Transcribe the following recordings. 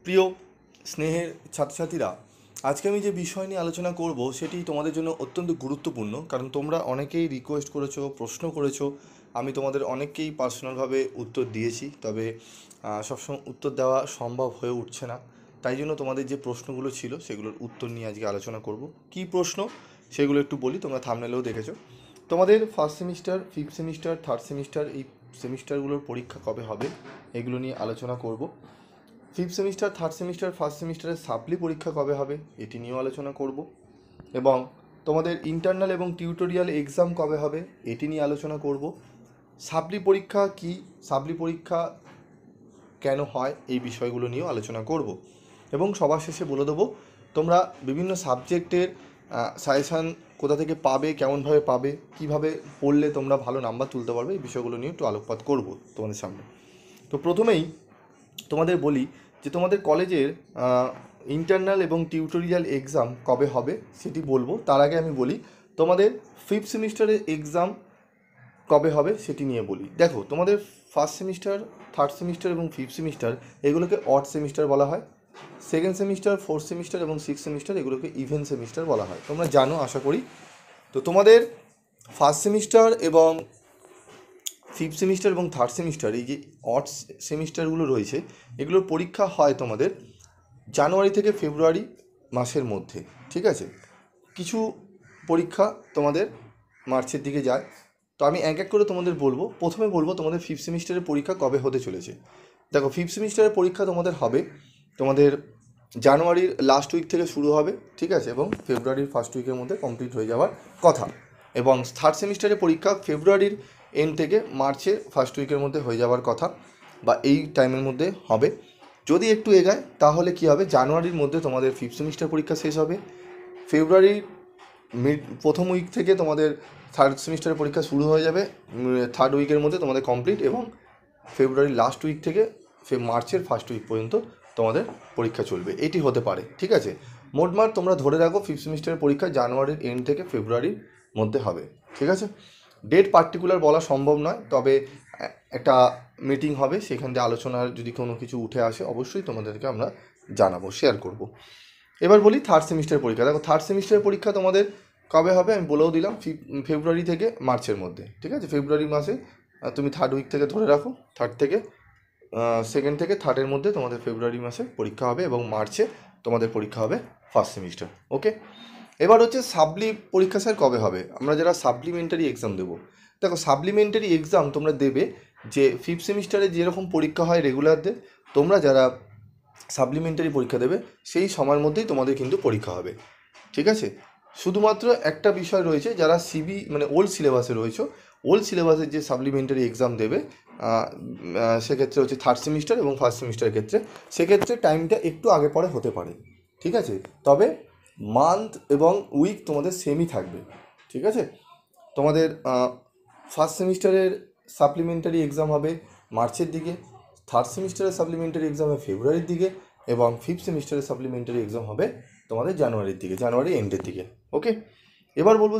প্রিয় স্নেহের ছাত্রছাত্রীরা, আজকে আমি যে বিষয় নিয়ে আলোচনা করব সেটি তোমাদের জন্য অত্যন্ত গুরুত্বপূর্ণ, কারণ তোমরা অনেকেই রিকোয়েস্ট করেছো, প্রশ্ন করেছো। আমি তোমাদের অনেককেই পার্সোনালভাবে উত্তর দিয়েছি, তবে সবসময় উত্তর দেওয়া সম্ভব হয়ে উঠছে না। তাই জন্য তোমাদের যে প্রশ্নগুলো ছিল সেগুলোর উত্তর নিয়ে আজকে আলোচনা করব। কী প্রশ্ন সেগুলো একটু বলি, তোমরা থাম্বনেলেও দেখেছো। তোমাদের first semester, fifth semester, third semester, এই সেমিস্টারগুলোর পরীক্ষা কবে হবে এগুলো নিয়ে আলোচনা করব। Fifth semester, third semester, first সেমিস্টারের সাপ্লি পরীক্ষা কবে হবে এটি নিয়েও আলোচনা করব। এবং তোমাদের ইন্টারনাল এবং টিউটোরিয়াল এক্সাম কবে হবে এটি নিয়ে আলোচনা করব। সাপ্লি পরীক্ষা কি, সাপ্লি পরীক্ষা কেন হয়, এই বিষয়গুলো নিয়েও আলোচনা করব। এবং সবার শেষে বলে দেবো তোমরা বিভিন্ন সাবজেক্টের সাজেশান কোথা থেকে পাবে, কেমনভাবে পাবে, কিভাবে পড়লে তোমরা ভালো নাম্বার তুলতে পারবে, এই বিষয়গুলো নিয়ে একটু আলোকপাত করব তোমাদের সামনে। তো প্রথমেই তোমাদের বলি যে তোমাদের কলেজের ইন্টারনাল এবং টিউটোরিয়াল এক্সাম কবে হবে সেটি বলবো। তার আগে আমি বলি তোমাদের ফিফথ সেমিস্টারের এক্সাম কবে হবে সেটি নিয়ে বলি। দেখো, তোমাদের ফার্স্ট সেমিস্টার, থার্ড সেমিস্টার এবং ফিফথ সেমিস্টার এগুলোকে অড সেমিস্টার বলা হয়। সেকেন্ড সেমিস্টার, ফোর্থ সেমিস্টার এবং সিক্স সেমিস্টার এগুলোকে ইভেন সেমিস্টার বলা হয়, তোমরা জানো আশা করি। তো তোমাদের ফার্স্ট সেমিস্টার এবং ফিফথ সেমিস্টার এবং থার্ড সেমিস্টার, এই যে অড সেমিস্টারগুলো রয়েছে, এগুলোর পরীক্ষা হয় তোমাদের জানুয়ারি থেকে ফেব্রুয়ারি মাসের মধ্যে, ঠিক আছে। কিছু পরীক্ষা তোমাদের মার্চের দিকে যায়। তো আমি এক এক করে তোমাদের বলবো। প্রথমে বলবো তোমাদের ফিফথ সেমিস্টারের পরীক্ষা কবে হতে চলেছে। দেখো, ফিফথ সেমিস্টারের পরীক্ষা তোমাদের হবে তোমাদের জানুয়ারির লাস্ট উইক থেকে শুরু হবে, ঠিক আছে, এবং ফেব্রুয়ারির ফার্স্ট উইকের মধ্যে কমপ্লিট হয়ে যাওয়ার কথা। এবং থার্ড সেমিস্টারের পরীক্ষা ফেব্রুয়ারির এন্ড থেকে মার্চের ফার্স্ট উইকের মধ্যে হয়ে যাওয়ার কথা, বা এই টাইমের মধ্যে হবে। যদি একটু এগায় তাহলে কী হবে, জানুয়ারির মধ্যে তোমাদের ফিফথ সেমিস্টার পরীক্ষা শেষ হবে। ফেব্রুয়ারির প্রথম উইক থেকে তোমাদের থার্ড সেমিস্টারের পরীক্ষা শুরু হয়ে যাবে, থার্ড উইকের মধ্যে তোমাদের কমপ্লিট, এবং ফেব্রুয়ারির লাস্ট উইক থেকে মার্চের ফার্স্ট উইক পর্যন্ত তোমাদের পরীক্ষা চলবে। এটি হতে পারে, ঠিক আছে। মোটমাট তোমরা ধরে রাখো ফিফথ সেমিস্টারের পরীক্ষা জানুয়ারির এন্ড থেকে ফেব্রুয়ারির মধ্যে হবে, ঠিক আছে। ডেট পার্টিকুলার বলা সম্ভব নয়, তবে একটা মিটিং হবে, সেখান থেকে আলোচনার যদি কোনো কিছু উঠে আসে অবশ্যই তোমাদেরকে আমরা জানাবো, শেয়ার করব। এবার বলি থার্ড সেমিস্টারের পরীক্ষা। দেখো, থার্ড সেমিস্টারের পরীক্ষা তোমাদের কবে হবে আমি বলেও দিলাম, ফেব্রুয়ারি থেকে মার্চের মধ্যে, ঠিক আছে। ফেব্রুয়ারি মাসে তুমি থার্ড উইক থেকে ধরে রাখো, থার্ড থেকে সেকেন্ড থেকে থার্ডের মধ্যে তোমাদের ফেব্রুয়ারি মাসে পরীক্ষা হবে, এবং মার্চে তোমাদের পরীক্ষা হবে ফার্স্ট সেমিস্টার, ওকে। এবার হচ্ছে সাপ্লি পরীক্ষা স্যার কবে হবে, আমরা যারা সাপ্লিমেন্টারি এক্সাম দেবো। দেখো, সাপ্লিমেন্টারি এক্সাম তোমরা দেবে যে ফিফথ সেমিস্টারে যেরকম পরীক্ষা হয় রেগুলারদের, তোমরা যারা সাপ্লিমেন্টারি পরীক্ষা দেবে সেই সময়ের মধ্যেই তোমাদের কিন্তু পরীক্ষা হবে, ঠিক আছে। শুধুমাত্র একটা বিষয় রয়েছে, যারা সিবি মানে ওল্ড সিলেবাসে রয়েছে, ওল্ড সিলেবাসের যে সাপ্লিমেন্টারি এক্সাম দেবে সেক্ষেত্রে হচ্ছে থার্ড সেমিস্টার এবং ফার্স্ট সেমিস্টারের ক্ষেত্রে, সেক্ষেত্রে টাইমটা একটু আগে পরে হতে পারে, ঠিক আছে। তবে মান্থ এবং উইক তোমাদের সেমই থাকবে, ঠিক আছে। তোমাদের ফার্স্ট সেমিস্টারের সাপ্লিমেন্টারি এক্সাম হবে মার্চের দিকে, থার্ড সেমিস্টারের সাপ্লিমেন্টারি এক্সাম হবে ফেব্রুয়ারির দিকে, এবং ফিফথ সেমিস্টারের সাপ্লিমেন্টারি এক্সাম হবে তোমাদের জানুয়ারির দিকে, জানুয়ারি এন্ডের দিকে, ওকে। এবার বলবো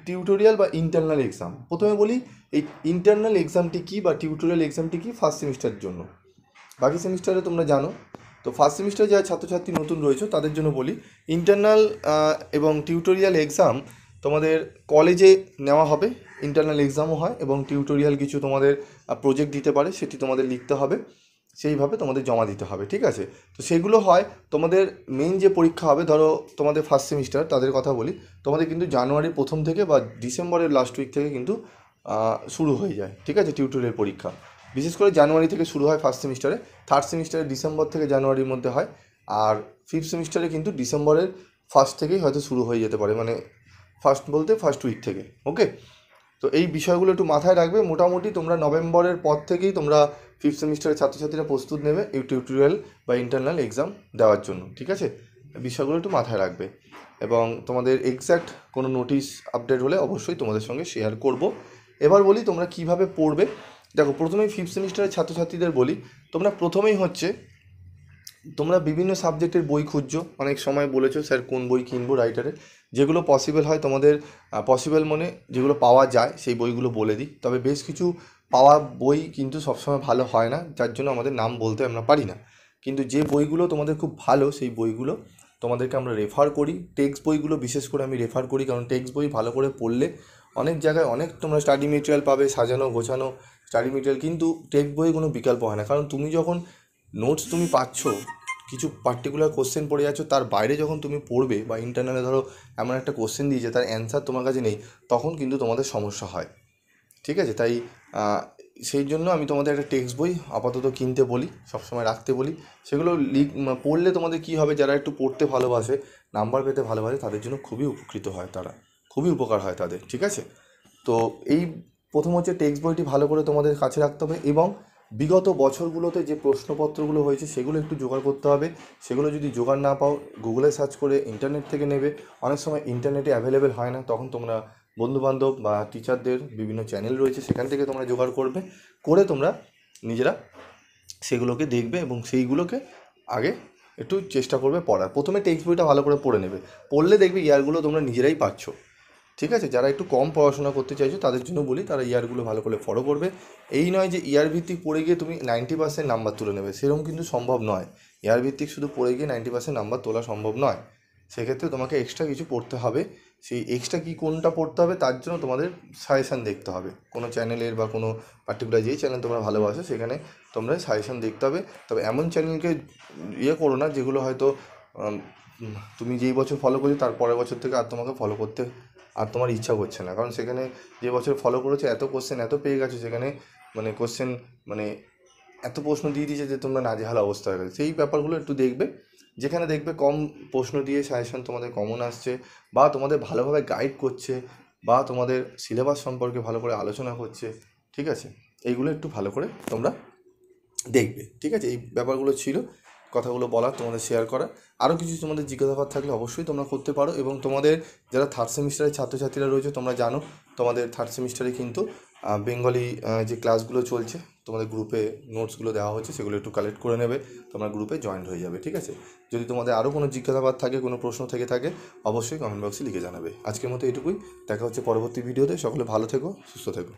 টিউটোরিয়াল বা ইন্টারনাল এক্সাম। প্রথমে বলি এই ইন্টারনাল এক্সামটি কী বা টিউটোরিয়াল এক্সামটি কী ফার্স্ট সেমিস্টারের জন্য। বাকি সেমিস্টারে তোমরা জানো। তো ফার্স্ট সেমিস্টারে যারা ছাত্রছাত্রী নতুন রয়েছে তাদের জন্য বলি, ইন্টারনাল এবং টিউটোরিয়াল এক্সাম তোমাদের কলেজে নেওয়া হবে। ইন্টারনাল এক্সামও হয় এবং টিউটোরিয়াল কিছু তোমাদের প্রজেক্ট দিতে পারে, সেটি তোমাদের লিখতে হবে, সেইভাবে তোমাদের জমা দিতে হবে, ঠিক আছে। তো সেগুলো হয় তোমাদের মেইন যে পরীক্ষা হবে, ধরো তোমাদের ফার্স্ট সেমিস্টার তাদের কথা বলি, তোমাদের কিন্তু জানুয়ারির প্রথম থেকে বা ডিসেম্বরের লাস্ট উইক থেকে কিন্তু শুরু হয়ে যায়, ঠিক আছে, টিউটোরিয়াল পরীক্ষা। বিশেষ করে জানুয়ারি থেকে শুরু হয় ফার্স্ট সেমিস্টারে, থার্ড সেমিস্টারে ডিসেম্বর থেকে জানুয়ারির মধ্যে হয়, আর ফিফথ সেমিস্টারে কিন্তু ডিসেম্বরের ফার্স্ট থেকেই হয়তো শুরু হয়ে যেতে পারে, মানে ফার্স্ট বলতে ফার্স্ট উইক থেকে, ওকে। তো এই বিষয়গুলো একটু মাথায় রাখবে। মোটামুটি তোমরা নভেম্বরের পর থেকেই তোমরা ফিফথ সেমিস্টারের ছাত্রছাত্রীরা প্রস্তুত নেবে এই টিউটোরিয়াল বা ইন্টারনাল এক্সাম দেওয়ার জন্য, ঠিক আছে। বিষয়গুলো একটু মাথায় রাখবে, এবং তোমাদের এক্স্যাক্ট কোনো নোটিশ আপডেট হলে অবশ্যই তোমাদের সঙ্গে শেয়ার করব। এবার বলি তোমরা কিভাবে পড়বে। দেখো, প্রথমেই ফিফথ সেমিস্টারের ছাত্রছাত্রীদের বলি, তোমরা প্রথমেই হচ্ছে তোমরা বিভিন্ন সাবজেক্টের বই খুঁজছো, অনেক সময় বলেছো স্যার কোন বই কিনবো রাইটারের। যেগুলো পসিবল হয় তোমাদের, পসিবল মানে যেগুলো পাওয়া যায় সেই বইগুলো বলে দিই। তবে বেশ কিছু পাওয়া বই কিন্তু সবসময় ভালো হয় না, যার জন্য আমাদের নাম বলতে আমরা পারি না। কিন্তু যে বইগুলো তোমাদের খুব ভালো সেই বইগুলো তোমাদেরকে আমরা রেফার করি। টেক্সট বইগুলো বিশেষ করে আমি রেফার করি, কারণ টেক্সট বই ভালো করে পড়লে অনেক জায়গায় অনেক তোমরা স্টাডি মেটেরিয়াল পাবে, সাজানো গোছানো স্টাডি মেটেরিয়াল। কিন্তু টেক্সট বই কোনো বিকল্প হয় না, কারণ তুমি যখন নোটস তুমি পাচ্ছ, কিছু পার্টিকুলার কোশ্চেন পড়ে যাচ্ছ, তার বাইরে যখন তুমি পড়বে বা ইন্টারনালে ধরো এমন একটা কোশ্চেন দিয়েছে তার অ্যান্সার তোমার কাছে নেই, তখন কিন্তু তোমাদের সমস্যা হয়। ঠিক আছে, তাই সেই জন্য আমি তোমাদের একটা টেক্সট বই আপাতত কিনতে বলি, সবসময় রাখতে বলি। সেগুলো পড়লে তোমাদের কী হবে, যারা একটু পড়তে ভালোবাসে, নাম্বার পেতে ভালোবাসে, তাদের জন্য খুবই উপকৃত হয়, তারা খুবই উপকার হয় তাদের। ঠিক আছে, তো এই প্রথম হচ্ছে টেক্সট বইটি ভালো করে তোমাদের কাছে রাখতে হবে, এবং বিগত বছরগুলোতে যে প্রশ্নপত্রগুলো হয়েছে সেগুলো একটু জোগাড় করতে হবে। সেগুলো যদি জোগাড় না পাও, গুগলে সার্চ করে ইন্টারনেট থেকে নেবে। অনেক সময় ইন্টারনেটে অ্যাভেলেবেল হয় না, তখন তোমরা বন্ধুবান্ধব বা টিচারদের বিভিন্ন চ্যানেল রয়েছে, সেখান থেকে তোমরা জোগাড় করবে, করে তোমরা নিজেরা সেগুলোকে দেখবে এবং সেইগুলোকে আগে একটু চেষ্টা করবে পড়ার। প্রথমে টেক্সট বইটা ভালো করে পড়ে নেবে, পড়লে দেখবে ইয়ারগুলো তোমরা নিজেরাই পাচ্ছ। ঠিক আছে, যারা একটু কম পড়াশোনা করতে চাইছো তাদের জন্য বলি, তারা ইয়ারগুলো ভালো করে ফলো করবে। এই নয় যে ইয়ার ভিত্তিক পড়ে গিয়ে তুমি 90% নাম্বার তুলে নেবে, সেরকম কিন্তু সম্ভব নয়। ইয়ার ভিত্তিক শুধু পড়ে গিয়ে 90% নাম্বার তোলা সম্ভব নয়। সেক্ষেত্রে তোমাকে এক্সট্রা কিছু পড়তে হবে। সেই এক্সট্রা কী কোনটা পড়তে হবে তার জন্য তোমাদের সাজেশান দেখতে হবে, কোনো চ্যানেলের বা কোনো পার্টিকুলার যেই চ্যানেল তোমরা ভালোবাসো সেখানে তোমরা সাজেশান দেখতে হবে। তবে এমন চ্যানেলকে করো না যেগুলো হয়তো তুমি যেই বছর ফলো করছো তার পরের বছর থেকে আর তোমাকে ফলো করতে আর তোমার ইচ্ছা করছে না, কারণ সেখানে যে বছর ফলো করেছে এত কোশ্চেন এত পেয়ে গেছো, সেখানে কোশ্চেন এত প্রশ্ন দিয়ে দিয়েছে যে তোমরা নাজেহাল অবস্থা হয়ে গেছে। সেই ব্যাপারগুলো একটু দেখবে, যেখানে দেখবে কম প্রশ্ন দিয়ে সাজেশন তোমাদের কমন আসছে, বা তোমাদের ভালোভাবে গাইড করছে, বা তোমাদের সিলেবাস সম্পর্কে ভালো করে আলোচনা করছে। ঠিক আছে, এইগুলো একটু ভালো করে তোমরা দেখবে। ঠিক আছে, এই ব্যাপারগুলো ছিল কথাগুলো বলার, তোমাদের শেয়ার করা। আরও কিছু তোমাদের জিজ্ঞাসাবাদ থাকলে অবশ্যই তোমরা করতে পারো। এবং তোমাদের যারা থার্ড সেমিস্টারের ছাত্রছাত্রীরা রয়েছে, তোমরা জানো তোমাদের থার্ড সেমিস্টারে কিন্তু বেঙ্গলি যে ক্লাসগুলো চলছে, তোমাদের গ্রুপে নোটসগুলো দেওয়া হচ্ছে, সেগুলো একটু কালেক্ট করে নেবে, তোমরা গ্রুপে জয়েন্ট হয়ে যাবে। ঠিক আছে, যদি তোমাদের আরও কোনো জিজ্ঞাসাবাদ থাকে, কোনো প্রশ্ন থেকে থাকে, অবশ্যই কমেন্ট বক্সে লিখে জানাবে। আজকের মতো এটুকুই, দেখা হচ্ছে পরবর্তী ভিডিওতে। সকলে ভালো থেকো, সুস্থ থেকো।